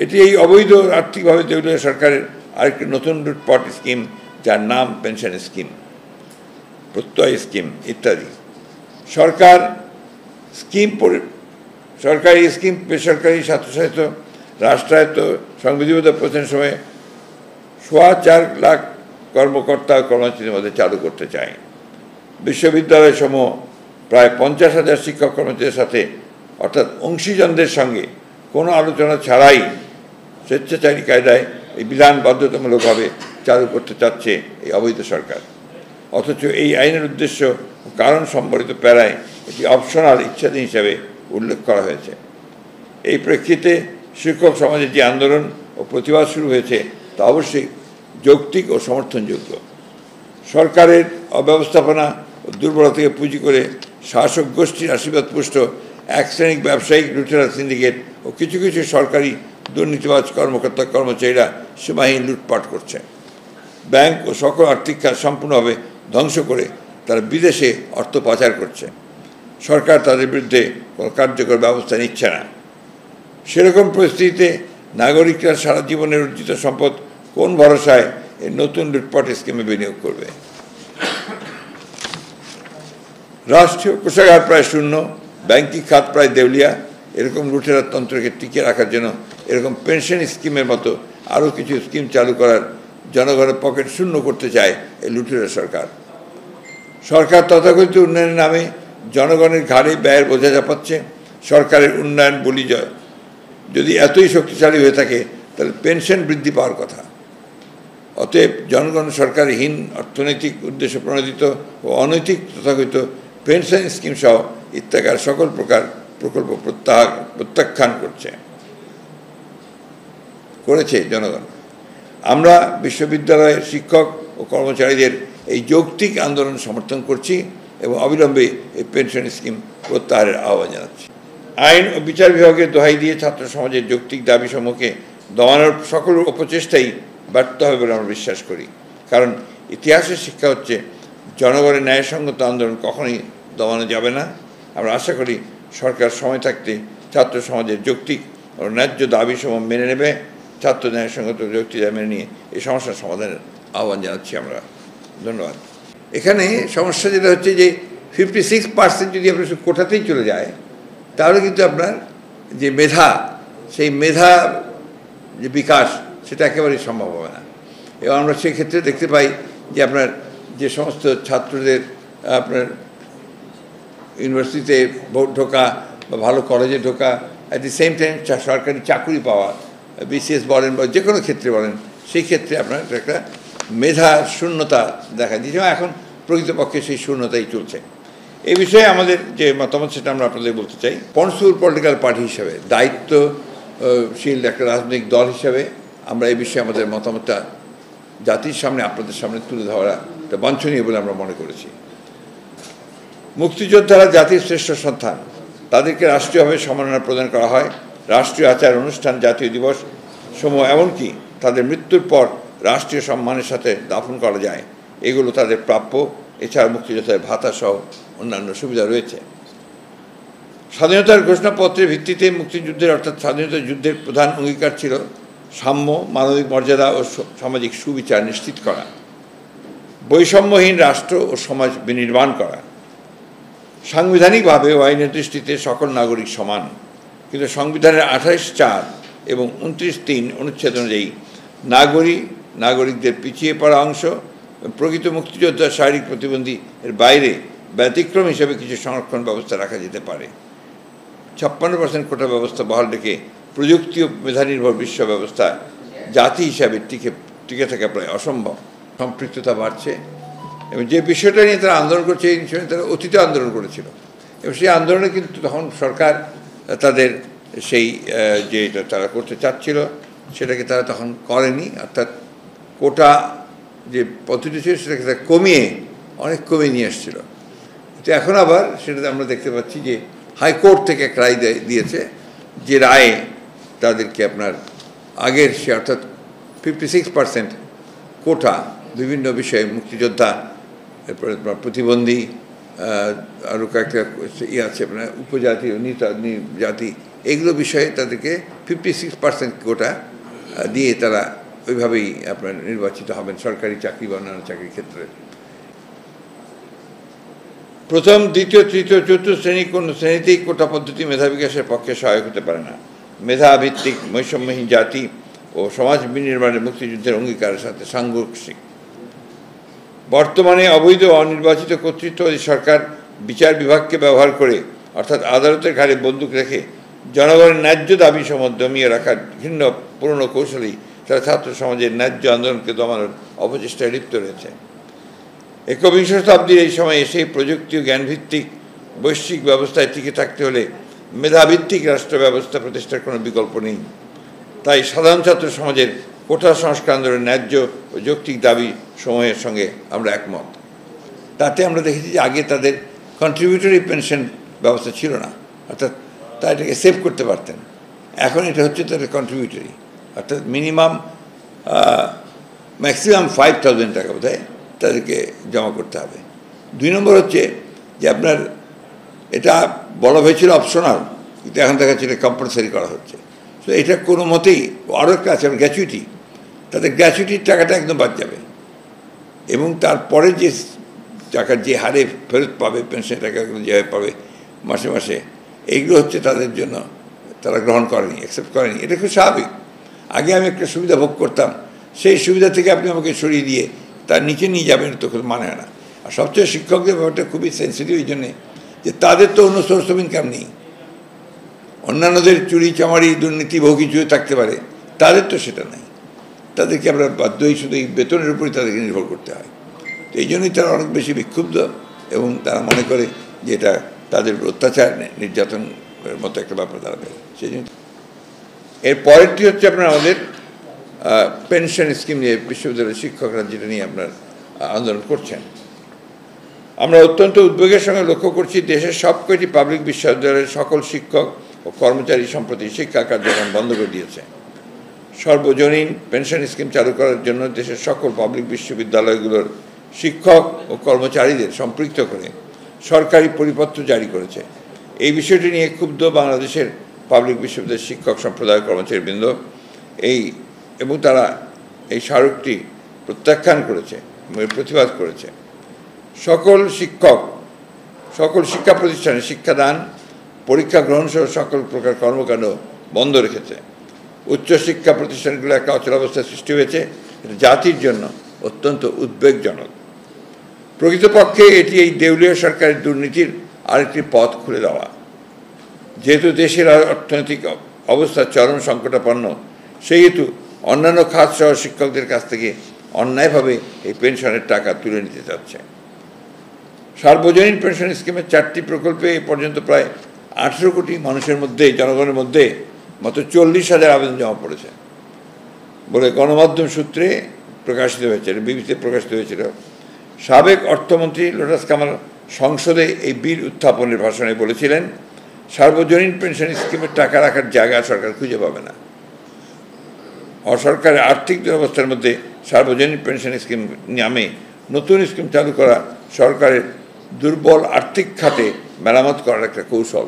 এটি এই অবৈধ আর্থিকভাবে দেউলিয়া সরকারের আরেকটি নতুন লুটপাট স্কিম, যার নাম পেনশন স্কিম, প্রত্যয় স্কিম ইত্যাদি। সরকারি স্কিম বেসরকারি স্বায়ত্তশাসিত রাষ্ট্রায়ত্ত সংবিধিবদ্ধ প্রতিষ্ঠানের সময় 4.25 লাখ কর্মকর্তা ও কর্মচারীদের মধ্যে চালু করতে চায়। বিশ্ববিদ্যালয়সমূহ প্রায় 50,000 শিক্ষক কর্মচারীদের সাথে অর্থাৎ অংশীজনদের সঙ্গে কোনো আলোচনা ছাড়াই স্বেচ্ছাচারী কায়দায় এই বিধান বাধ্যতামূলকভাবে চালু করতে চাচ্ছে এই অবৈধ সরকার। অথচ এই আইনের উদ্দেশ্য ও কারণ সম্বলিত প্যারায় এটি অপশনাল ইচ্ছাধীন হিসাবে উল্লেখ করা হয়েছে। এই প্রেক্ষিতে শিক্ষক সমাজের যে আন্দোলন ও প্রতিবাদ শুরু হয়েছে তা অবশ্যই যৌক্তিক ও সমর্থনযোগ্য। সরকারের অব্যবস্থাপনা ও দুর্বলতাকে পুঁজি করে শাসক গোষ্ঠীর আশীর্বাদপুষ্ট এক শ্রেণিক ব্যবসায়িক লুটেরা সিন্ডিকেট ও কিছু কিছু সরকারি দুর্নীতিবাজ কর্মকর্তা কর্মচারীরা সীমাহীন লুটপাট করছে। ব্যাংক ও সকল আর্থিক খাত সম্পূর্ণভাবে ধ্বংস করে তারা বিদেশে অর্থ পাচার করছে। সরকার তাদের বিরুদ্ধে কোনো কার্যকর ব্যবস্থা নিচ্ছে না। সেরকম পরিস্থিতিতে নাগরিকরা সারা জীবনের অর্জিত সম্পদ কোন ভরসায় এই নতুন লুটপাট স্কিমে বিনিয়োগ করবে? রাষ্ট্রীয় কোষাগার প্রায় শূন্য, ব্যাংকিং খাত প্রায় দেউলিয়া। এরকম লুটেরা তন্ত্রকে টিকিয়ে রাখার জন্য এরকম পেনশন স্কিমের মতো আরও কিছু স্কিম চালু করার জনগণের পকেট শূন্য করতে চায় এই লুটেরা সরকার। সরকার তথাকথিত উন্নয়নের নামে জনগণের ঘাড়ে ব্যয়ের বোঝা চাপাচ্ছে। সরকারের উন্নয়ন বলি যদি এতই শক্তিশালী হয়ে থাকে তাহলে পেনশন বৃদ্ধি পাওয়ার কথা। অতএব জনগণ সরকারহীন অর্থনৈতিক উদ্দেশ্য প্রণোদিত ও অনৈতিক তথাকথিত পেনশন স্কিম সহ ইত্যাকার সকল প্রকার প্রকল্প প্রত্যাখ্যান করেছে জনগণ। আমরা বিশ্ববিদ্যালয়ের শিক্ষক ও কর্মচারীদের এই যৌক্তিক আন্দোলন সমর্থন করছি এবং অবিলম্বে এই পেনশন স্কিম প্রত্যাহারের আহ্বান জানাচ্ছি। আইন ও বিচার বিভাগের দোহাই দিয়ে ছাত্র সমাজের যৌক্তিক দাবিসমূহকে দমানোর সকল অপচেষ্টাই ব্যর্থ হবে বলে আমরা বিশ্বাস করি। কারণ ইতিহাসের শিক্ষা হচ্ছে জনগণের ন্যায়সঙ্গত আন্দোলন কখনোই দমানো যাবে না। আমরা আশা করি সরকার সময় থাকতে ছাত্র সমাজের যৌক্তিক ও ন্যায্য দাবিসমূহ মেনে নেবে। ছাত্র ন্যায়সঙ্গত যৌক্তিক দাবি মেনে নিয়ে এই সমস্যার সমাধানের আহ্বান জানাচ্ছি আমরা। ধন্যবাদ। এখানে সমস্যা যেটা হচ্ছে যে 56% যদি আপনার কোটাতেই চলে যায় তাহলে কিন্তু আপনার যে মেধা, সেই মেধা যে বিকাশ সেটা একেবারেই সম্ভব হবে না। এবং আমরা সেক্ষেত্রে দেখতে পাই যে আপনার যে সমস্ত ছাত্রদের আপনার ইউনিভার্সিটিতে ঢোকা বা ভালো কলেজে ঢোকা, অ্যাট দি সেম টাইম সরকারি চাকরি পাওয়া, বিসিএস বলেন বা যে কোনো ক্ষেত্রে বলেন, সেই ক্ষেত্রে আপনার একটা মেধা শূন্যতা দেখা দিয়েছে। এখন প্রকৃতপক্ষে সেই শূন্যতাই চলছে। এই বিষয়ে আমাদের যে মতামত সেটা আমরা আপনাদের বলতে চাই। পনসুর পলিটিক্যাল পার্টি হিসাবে, দায়িত্বশীল একটা রাজনৈতিক দল হিসাবে আমরা এই বিষয়ে আমাদের মতামতটা জাতির সামনে আপনাদের সামনে তুলে ধরা এটা বাঞ্ছনীয় বলে আমরা মনে করেছি। মুক্তিযোদ্ধারা জাতির শ্রেষ্ঠ সন্তান, তাদেরকে রাষ্ট্রীয়ভাবে সম্মাননা প্রদান করা হয়। রাষ্ট্রীয় আচার অনুষ্ঠান, জাতীয় দিবস সমূহ, এমনকি তাদের মৃত্যুর পর রাষ্ট্রীয় সম্মানের সাথে দাফন করা যায়। এগুলো তাদের প্রাপ্য। এছাড়া মুক্তিযোদ্ধাদের ভাতা সহ অন্যান্য সুবিধা রয়েছে। স্বাধীনতার ঘোষণাপত্রের ভিত্তিতে মুক্তিযুদ্ধের অর্থাৎ স্বাধীনতা যুদ্ধের প্রধান অঙ্গীকার ছিল সাম্য, মানবিক মর্যাদা ও সামাজিক সুবিচার নিশ্চিত করা, বৈষম্যহীন রাষ্ট্র ও সমাজ বিনির্মাণ করা। সাংবিধানিকভাবে ও আইনের দৃষ্টিতে সকল নাগরিক সমান, কিন্তু সংবিধানের 28(4) এবং 29(3) অনুচ্ছেদ অনুযায়ী নাগরিকদের পিছিয়ে পড়া অংশ, প্রকৃত মুক্তিযোদ্ধা শারীরিক প্রতিবন্ধী এর বাইরে ব্যতিক্রম হিসেবে কিছু সংরক্ষণ ব্যবস্থা রাখা যেতে পারে। 56% কোটা ব্যবস্থা বহাল রেখে প্রযুক্তি ও মেধানির্ভর বিশ্ব ব্যবস্থা জাতি হিসাবে টিকে থাকা প্রায় অসম্ভব। সম্পৃক্ততা বাড়ছে এবং যে বিষয়টা নিয়ে তারা আন্দোলন করছে, এই বিষয় নিয়ে তারা অতীতে আন্দোলন করেছিল এবং সেই আন্দোলনে কিন্তু তখন সরকার তাদের সেই যেটা তারা করতে চাচ্ছিল সেটাকে তারা তখন করেনি। অর্থাৎ কোটা যে পদ্ধতি ছিল সেটাকে তারা অনেক কমিয়ে নিয়ে এসেছিল। তো এখন আবার সেটাতে আমরা দেখতে পাচ্ছি যে হাইকোর্ট থেকে এক রায় দিয়েছে, যে রায়ে তাদেরকে আপনার আগের সে অর্থাৎ 56% কোটা বিভিন্ন বিষয়ে মুক্তিযোদ্ধা, এরপরে প্রতিবন্ধী, আরও কয়েকটা আছে আপনার উপজাতি, জাতি, এগুলো বিষয়ে তাদেরকে 56% কোটা দিয়ে তারা ওইভাবেই আপনার নির্বাচিত হবেন সরকারি চাকরি বা অন্যান্য চাকরির ক্ষেত্রে। প্রথম, দ্বিতীয়, তৃতীয়, চতুর্থ শ্রেণী কোনো শ্রেণীতেই কোটা পদ্ধতি মেধা বিকাশের পক্ষে সহায়ক হতে পারে না। মেধাভিত্তিক বৈষম্যহীন জাতি ও সমাজ বিনির্মাণের মুক্তিযুদ্ধের অঙ্গীকারের সাথে সাংঘর্ষিক। বর্তমানে অবৈধ অনির্বাচিত কর্তৃত্ববাদী সরকার বিচার বিভাগকে ব্যবহার করে, অর্থাৎ আদালতের ঘাড়ে বন্দুক রেখে জনগণের ন্যায্য দাবি সমূহ দমিয়ে রাখার ঘৃণ্য পুরনো কৌশলেই তারা ছাত্র সমাজের ন্যায্য আন্দোলনকে দমানোর অপচেষ্টায় লিপ্ত রয়েছে। একবিংশ শতাব্দীর এই সময়ে সেই প্রযুক্তি ও জ্ঞানভিত্তিক বৈশ্বিক ব্যবস্থায় টিকে থাকতে হলে মেধাভিত্তিক রাষ্ট্র ব্যবস্থা প্রতিষ্ঠার কোনো বিকল্প নেই। তাই সাধারণ ছাত্র সমাজের কোটা সংস্কার আন্দোলনের ন্যায্য ও যৌক্তিক দাবি সমূহের সঙ্গে আমরা একমত। তাতে আমরা দেখেছি যে আগে তাদের কন্ট্রিবিউটরি পেনশন ব্যবস্থা ছিল না, অর্থাৎ তারা এটাকে সেভ করতে পারতেন। এখন এটা হচ্ছে তাদের কন্ট্রিবিউটরি, অর্থাৎ ম্যাক্সিমাম 5,000 টাকা বোধহয় তাদেরকে জমা করতে হবে। 2 নম্বর হচ্ছে যে আপনার এটা বলা হয়েছিল অপশনাল, কিন্তু এখন দেখা যাচ্ছে এটা কম্পালসারি করা হচ্ছে। তো এটা কোনো মতেই আরও একটা আছে গ্র্যাচুইটি, তাদের গ্র্যাচুইটির টাকাটা একদম বাদ যাবে এবং তারপরে যে টাকা যে হারে ফেরত পাবে পেনশন টাকাগুলো যেভাবে পাবে মাসে মাসে, এইগুলো হচ্ছে তাদের জন্য তারা গ্রহণ করেনি, অ্যাকসেপ্ট করেনি। এটা খুব স্বাভাবিক। আগে আমি একটা সুবিধা ভোগ করতাম, সেই সুবিধা থেকে আপনি আমাকে সরিয়ে দিয়ে তার নিচে নিয়ে যাবেন, তো মানে হয় না। আর সবচেয়ে শিক্ষকদের ব্যাপারটা খুবই সেন্সিটিভ এই জন্যে যে তাদের তো অন্য সোর্স অফ ইনকাম নেই। অন্যান্যদের চুরি চামারি দুর্নীতি বহু কিছু থাকতে পারে, তাদের তো সেটা নেই। তাদেরকে আমরা বাধ্যই শুধু এই বেতনের উপরই তাদেরকে নির্ভর করতে হয়। তো এই জন্যই তারা অনেক বেশি বিক্ষুব্ধ এবং তারা মনে করে যে এটা তাদের অত্যাচার নির্যাতনের মতো একটা ব্যাপার দাঁড়াবে। সেই জন্য এর পরেরটি হচ্ছে আপনার আমাদের পেনশন স্কিম নিয়ে বিশ্ববিদ্যালয়ের শিক্ষকরা যেটা নিয়ে আপনার আন্দোলন করছেন। আমরা অত্যন্ত উদ্বেগের সঙ্গে লক্ষ্য করছি দেশের সবকটি পাবলিক বিশ্ববিদ্যালয়ের সকল শিক্ষক ও কর্মচারী সম্প্রতি শিক্ষা কার্যক্রম বন্ধ করে দিয়েছে। সর্বজনীন পেনশন স্কিম চালু করার জন্য দেশের সকল পাবলিক বিশ্ববিদ্যালয়গুলোর শিক্ষক ও কর্মচারীদের সম্পৃক্ত করে সরকারি পরিপত্র জারি করেছে। এই বিষয়টি নিয়ে ক্ষুব্ধ বাংলাদেশের পাবলিক বিশ্ববিদ্যালয়ের শিক্ষক সম্প্রদায় কর্মচারীবৃন্দ এবং তারা এই স্মারকটি প্রত্যাখ্যান করেছে, প্রতিবাদ করেছে। সকল শিক্ষা প্রতিষ্ঠানে শিক্ষাদান, পরীক্ষা গ্রহণ সহ সকল প্রকার কর্মকাণ্ড বন্ধ রেখেছে। উচ্চশিক্ষা প্রতিষ্ঠানগুলো একটা অচলাবস্থার সৃষ্টি হয়েছে, এটা জাতির জন্য অত্যন্ত উদ্বেগজনক। প্রকৃতপক্ষে এটি এই দেউলিয়া সরকারের দুর্নীতির আরেকটি পথ খুলে দেওয়া। যেহেতু দেশের অর্থনৈতিক অবস্থা চরম সংকটাপন্ন, সেহেতু অন্যান্য খাতসহ শিক্ষকদের কাছ থেকে অন্যায়ভাবে এই পেনশনের টাকা তুলে নিতে চাচ্ছে। সার্বজনীন পেনশন স্কিমের 4টি প্রকল্পে এ পর্যন্ত প্রায় 18 কোটি মানুষের মধ্যে, জনগণের মধ্যে মাত্র 40,000 আবেদন জমা পড়েছে বলে গণমাধ্যম সূত্রে প্রকাশিত হয়েছে, বিবিসিতে প্রকাশিত হয়েছিল। সাবেক অর্থমন্ত্রী লোটাস কামাল সংসদে এই বিল উত্থাপনের ভাষণে বলেছিলেন, সার্বজনীন পেনশন স্কিমের টাকা রাখার জায়গা সরকার খুঁজে পাবে না। অসরকারের আর্থিক দুরবস্থার মধ্যে সার্বজনীন পেনশন স্কিম নামে নতুন স্কিম চালু করা সরকারের দুর্বল আর্থিক খাতে মেরামত করার একটা কৌশল।